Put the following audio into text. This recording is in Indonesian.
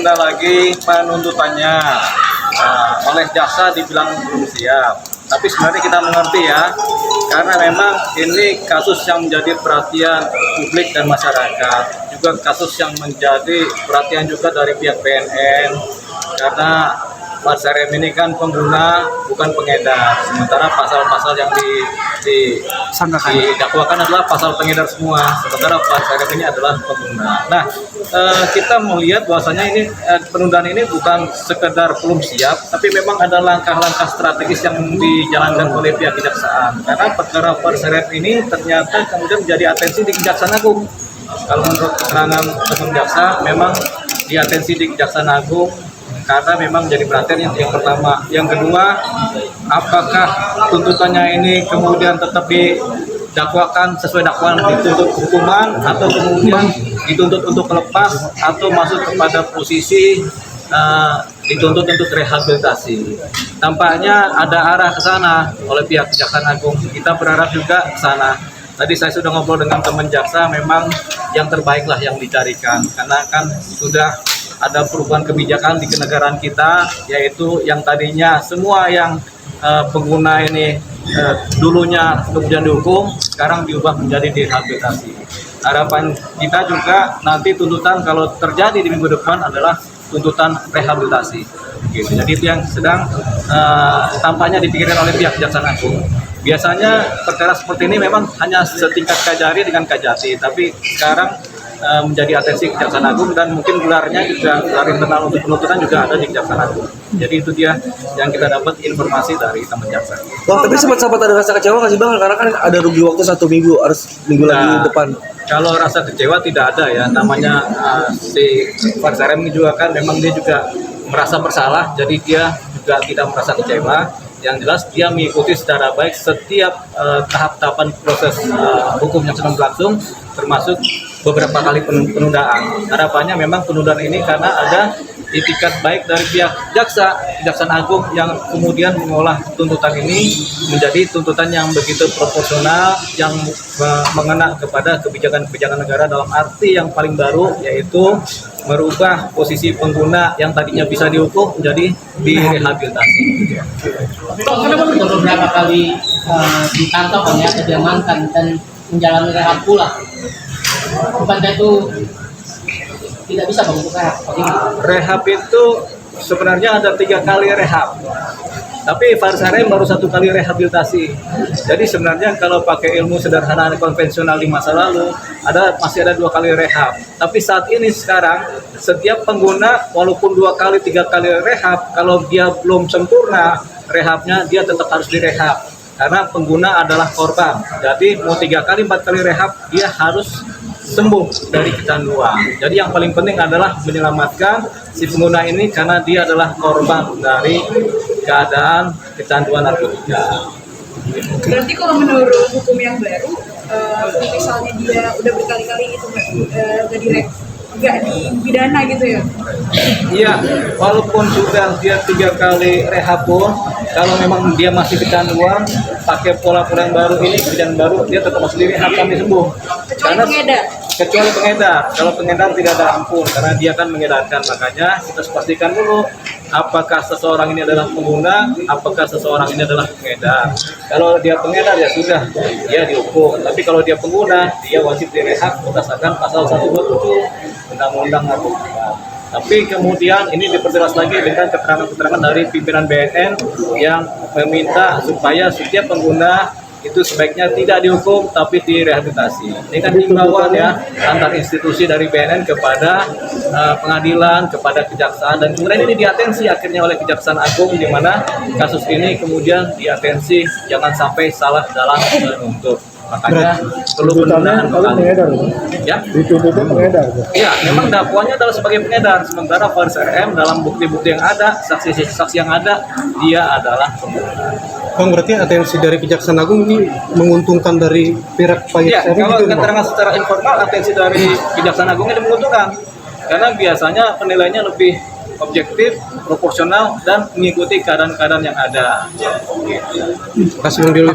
ditunda lagi penuntutannya. Oleh jaksa dibilang belum siap. Tapi sebenarnya kita mengerti ya, karena memang ini kasus yang menjadi perhatian publik dan masyarakat, juga kasus yang menjadi perhatian juga dari pihak BNN, karena Pak Sarem ini kan pengguna bukan pengedar, sementara pasal-pasal yang didakwakan adalah pasal pengedar semua, sementara Pak Sarem ini adalah pengguna. Nah, kita melihat bahwasanya ini penundaan ini bukan sekedar belum siap, tapi memang ada langkah-langkah strategis yang dijalankan oleh pihak kejaksaan. Karena perkara Pak Sarem ini ternyata kemudian menjadi atensi di Kejaksaan Agung. Kalau menurut keterangan teman jaksa, memang di atensi di Kejaksaan Agung karena memang menjadi perhatian yang pertama. Yang kedua, apakah tuntutannya ini kemudian tetap didakwakan sesuai dakwaan dituntut hukuman, atau kemudian dituntut untuk lepas, atau masuk kepada posisi dituntut untuk rehabilitasi. Tampaknya ada arah ke sana oleh pihak Kejaksaan Agung. Kita berharap juga ke sana. Tadi saya sudah ngobrol dengan teman jaksa, memang yang terbaik lah yang dicarikan, karena kan sudah ada perubahan kebijakan di kenegaraan kita, yaitu yang tadinya semua yang pengguna ini dulunya kemudian dihukum, sekarang diubah menjadi direhabilitasi. Harapan kita juga nanti tuntutan kalau terjadi di minggu depan adalah tuntutan rehabilitasi. Gitu. Jadi itu yang sedang tampaknya dipikirkan oleh pihak Kejaksaan Agung. Biasanya perkara seperti ini memang hanya setingkat Kajari dengan Kajati, tapi sekarang menjadi atensi Kejaksaan Agung, dan mungkin gelarnya juga gelar internal untuk penuntutan juga ada di Kejaksaan Agung. Jadi itu dia yang kita dapat informasi dari teman jaksa. Bang, tapi sempat ada rasa kecewa nggak sih Bang? Karena kan ada rugi waktu 1 minggu, harus minggu lagi depan. Kalau rasa kecewa tidak ada ya, namanya si Pak Sarem ini juga kan memang dia juga merasa bersalah, jadi dia juga tidak merasa kecewa. Yang jelas dia mengikuti secara baik setiap tahap-tahapan proses hukum yang sedang berlangsung, termasuk beberapa kali penundaan. Harapannya memang penundaan ini karena ada itikat baik dari pihak Kejaksaan Agung yang kemudian mengolah tuntutan ini menjadi tuntutan yang begitu proporsional, yang mengena kepada kebijakan-kebijakan negara dalam arti yang paling baru, yaitu merubah posisi pengguna yang tadinya bisa dihukum menjadi direhabilitasi. Beberapa kali ditangkap ya, diamankan dan menjalani rehab pula. Bukankah itu tidak bisa Bang untuk rehab? Rehab itu sebenarnya ada 3 kali rehab, tapi Pak Sarem baru 1 kali rehabilitasi. Jadi sebenarnya kalau pakai ilmu sederhana konvensional di masa lalu masih ada 2 kali rehab. Tapi saat ini sekarang setiap pengguna walaupun 2 kali 3 kali rehab, kalau dia belum sempurna rehabnya, dia tetap harus direhab karena pengguna adalah korban. Jadi mau 3 kali 4 kali rehab, dia harus sembuh dari kecanduan. Jadi yang paling penting adalah menyelamatkan si pengguna ini karena dia adalah korban dari keadaan kecanduan narkotika. Berarti kalau menurut hukum yang baru, misalnya dia udah berkali-kali itu nggak dipidana gitu ya? Iya, walaupun sudah dia 3 kali rehab pun, kalau memang dia masih kecanduan, pakai pola-pola yang baru ini, kebijakan baru, dia tetap masih direhab sampai sembuh. Kecuali pengedar. Kalau pengedar tidak ada ampun, karena dia kan mengedarkan. Makanya kita pastikan dulu apakah seseorang ini adalah pengguna, apakah seseorang ini adalah pengedar. Kalau dia pengedar ya sudah, dia dihukum. Tapi kalau dia pengguna, dia wajib direhab berdasarkan pasal 127 Undang-Undang Narkotika. Tapi kemudian ini diperjelas lagi dengan keterangan-keterangan dari pimpinan BNN yang meminta supaya setiap pengguna itu sebaiknya tidak dihukum tapi direhabilitasi. Ini kan himbauan ya antar institusi dari BNN kepada pengadilan, kepada kejaksaan, dan kemudian ini diatensi akhirnya oleh Kejaksaan Agung, di mana kasus ini kemudian diatensi jangan sampai salah dalam menuntut. Makanya perlu penundaan kembali. Ya, Dituntutnya pengedar. ya, memang dakwaannya adalah sebagai pengedar, sementara Pak Sarem dalam bukti-bukti yang ada, saksi-saksi yang ada, dia adalah pengguna. Bang, berarti atensi dari Kejaksaan Agung ini menguntungkan dari pihak Pak Ya, Sarem kalau gitu, Bang? keterangan secara informal atensi dari Kejaksaan Agung ini menguntungkan, karena biasanya penilaiannya lebih objektif, proporsional, dan mengikuti keadaan-keadaan yang ada. Kasih Bang Dil.